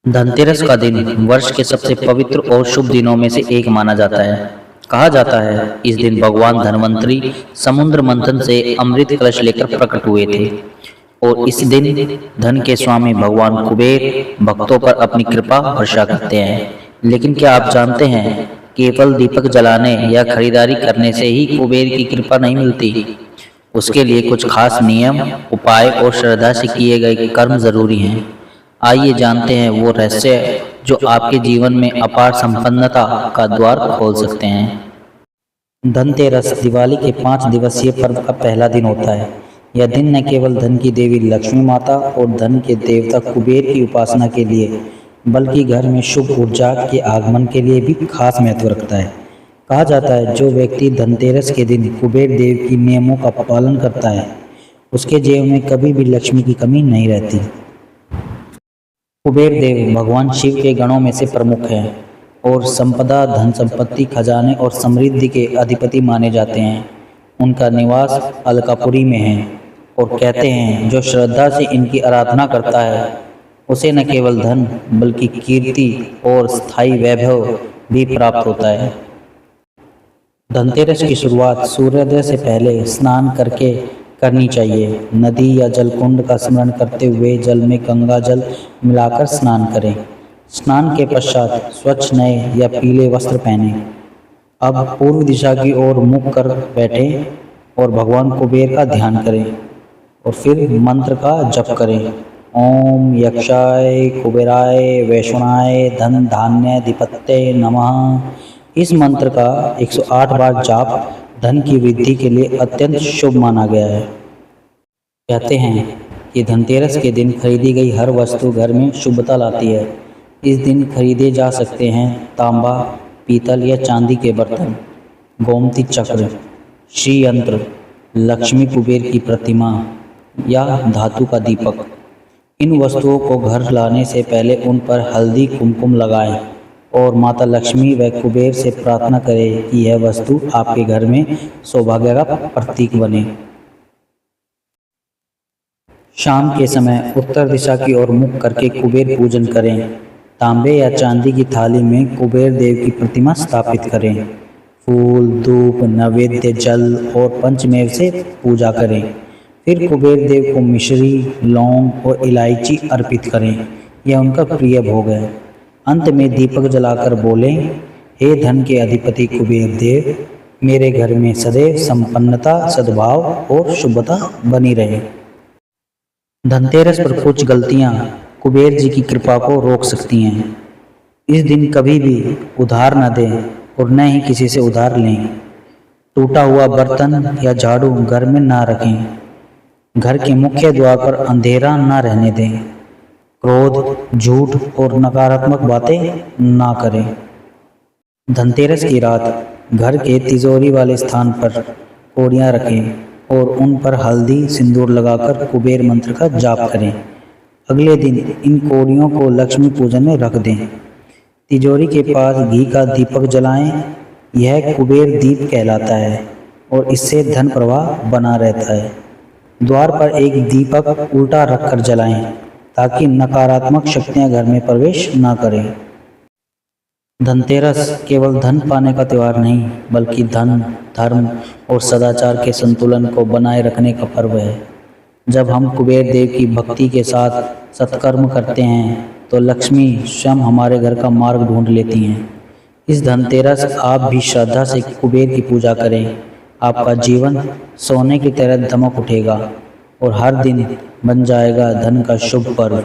धनतेरस का दिन वर्ष के सबसे पवित्र और शुभ दिनों में से एक माना जाता है। कहा जाता है इस दिन भगवान धन्वंतरी समुद्र मंथन से अमृत कलश लेकर प्रकट हुए थे और इस दिन धन के स्वामी भगवान कुबेर भक्तों पर अपनी कृपा वर्षा करते हैं। लेकिन क्या आप जानते हैं केवल दीपक जलाने या खरीदारी करने से ही कुबेर की कृपा नहीं मिलती। उसके लिए कुछ खास नियम, उपाय और श्रद्धा से किए गए कर्म जरूरी हैं। आइए जानते हैं वो रहस्य जो आपके जीवन में अपार संपन्नता का द्वार खोल सकते हैं। धनतेरस दिवाली के 5 दिवसीय पर्व का पहला दिन होता है। यह दिन न केवल धन की देवी लक्ष्मी माता और धन के देवता कुबेर की उपासना के लिए बल्कि घर में शुभ ऊर्जा के आगमन के लिए भी खास महत्व रखता है। कहा जाता है जो व्यक्ति धनतेरस के दिन कुबेर देव की नियमों का पालन करता है उसके जीवन में कभी भी लक्ष्मी की कमी नहीं रहती। कुबेर देव भगवान शिव के गणों में से प्रमुख हैं और संपदा, धन संपत्ति, खजाने और समृद्धि के अधिपति माने जाते हैं। उनका निवास अलकापुरी में है और कहते हैं जो श्रद्धा से इनकी आराधना करता है उसे न केवल धन बल्कि कीर्ति और स्थायी वैभव भी प्राप्त होता है। धनतेरस की शुरुआत सूर्योदय से पहले स्नान करके करनी चाहिए। नदी या जलकुंड का स्मरण करते हुए जल में गंगा जल मिलाकर स्नान करें। स्नान के पश्चात स्वच्छ नए या पीले वस्त्र पहनें। अब पूर्व दिशा की ओर मुख कर बैठें और भगवान कुबेर का ध्यान करें और फिर मंत्र का जप करें। ओम यक्षाय कुबेराय वैष्णवाय धन धान्य अधिपत्ये नमः। इस मंत्र का 108 बार जाप धन की वृद्धि के लिए अत्यंत शुभ माना गया है। कहते हैं कि धनतेरस के दिन खरीदी गई हर वस्तु घर में शुभता लाती है। इस दिन खरीदे जा सकते हैं तांबा, पीतल या चांदी के बर्तन, गोमती चक्र, श्री यंत्र, लक्ष्मी कुबेर की प्रतिमा या धातु का दीपक। इन वस्तुओं को घर लाने से पहले उन पर हल्दी कुमकुम लगाएं और माता लक्ष्मी व कुबेर से प्रार्थना करें कि यह वस्तु आपके घर में सौभाग्य का प्रतीक बने। शाम के समय उत्तर दिशा की ओर मुख करके कुबेर पूजन करें। तांबे या चांदी की थाली में कुबेर देव की प्रतिमा स्थापित करें। फूल, धूप, नैवेद्य, जल और पंचमेव से पूजा करें। फिर कुबेर देव को मिश्री, लौंग और इलायची अर्पित करें। यह उनका प्रिय भोग है। अंत में दीपक जलाकर बोलें, हे धन के अधिपति कुबेर देव, मेरे घर में सदैव संपन्नता, सद्भाव और शुभता बनी रहे। धनतेरस पर कुछ गलतियां कुबेर जी की कृपा को रोक सकती हैं। इस दिन कभी भी उधार न दें और न ही किसी से उधार लें। टूटा हुआ बर्तन या झाड़ू घर में ना रखें। घर के मुख्य द्वार पर अंधेरा न रहने दें। क्रोध, झूठ और नकारात्मक बातें ना करें। धनतेरस की रात घर के तिजोरी वाले स्थान पर कौड़ियाँ रखें और उन पर हल्दी सिंदूर लगाकर कुबेर मंत्र का जाप करें। अगले दिन इन कौड़ियों को लक्ष्मी पूजन में रख दें। तिजोरी के पास घी का दीपक जलाएं। यह कुबेर दीप कहलाता है और इससे धन प्रवाह बना रहता है। द्वार पर एक दीपक उल्टा रखकर जलाएं ताकि नकारात्मक शक्तियां घर में प्रवेश न करें। धनतेरस केवल धन पाने का त्यौहार नहीं बल्कि धन, धर्म और सदाचार के संतुलन को बनाए रखने का पर्व है। जब हम कुबेर देव की भक्ति के साथ सत्कर्म करते हैं तो लक्ष्मी स्वयं हमारे घर का मार्ग ढूंढ लेती हैं। इस धनतेरस आप भी श्रद्धा से कुबेर की पूजा करें। आपका जीवन सोने की तरह दमक उठेगा और हर दिन बन जाएगा धन का शुभ पर्व।